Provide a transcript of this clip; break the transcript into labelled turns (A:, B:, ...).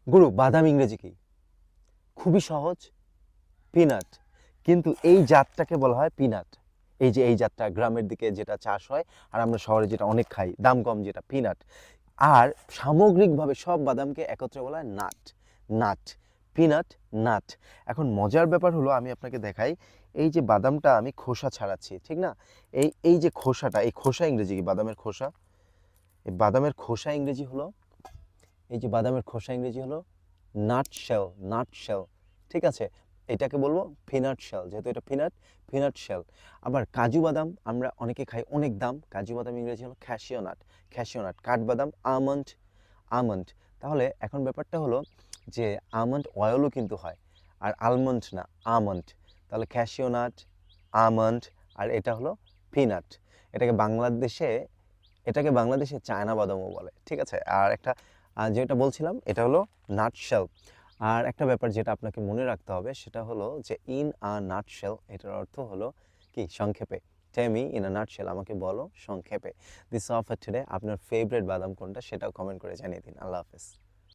A: গুরু, বাদাম ইংরেজি কি? খুবই সহজ, পিনাট। কিন্তু এই জাতটাকে বলা হয় পিনাট। এই যে এই জাতটা গ্রামের দিকে যেটা চাষ হয় আর আমরা শহরে যেটা অনেক খাই, দাম কম যেটা, পিনাট। আর সামগ্রিকভাবে সব বাদামকে একত্রে বলা হয় নাট। Nut, peanut, nut. এখন মজার ব্যাপার হলো, আমি আপনাকে দেখাই। এই যে বাদামটা আমি খোসা ছাড়াচ্ছি, ঠিক না? এই এই যে খোসাটা, এই খোসা ইংরেজি কি? বাদামের খোসা। এই বাদামের খোসা ইংরেজি হলো, এই যে বাদামের খোসা ইংরেজি হলো নাট শেল। নাট শেল, ঠিক আছে? এটাকে বলবো পিনাট শেল, যেহেতু এটা পিনাট, পিনাট শেল। আবার কাজু বাদাম আমরা অনেকে খাই, অনেক দাম। কাজু বাদাম ইংরেজি হলো ক্যাশিও নাট। Cashew nut. কাঠবাদাম আমন্ড। আমন্ড। তাহলে এখন ব্যাপারটা হলো যে আমন্ড অয়েলও কিন্তু হয়, আর আলমন্ড না, আমন্ড। তাহলে ক্যাশিও নাট, আমন্ড, আর এটা হলো পিনাট। এটাকে বাংলাদেশে এটাকে বাংলাদেশে চায়না বাদামও বলে, ঠিক আছে? আর একটা যেটা বলছিলাম এটা হলো নাটশেল। আর একটা ব্যাপার যেটা আপনাকে মনে রাখতে হবে সেটা হলো যে ইন আ নাটশেল, এটার অর্থ হলো কি? সংক্ষেপে। টেমি ইন আ নাটশেল, আমাকে বলো সংক্ষেপে। This of today. আপনার ফেভারিট বাদাম কোনটা সেটাও কমেন্ট করে জানিয়ে দিন। আল্লাহ হাফেজ।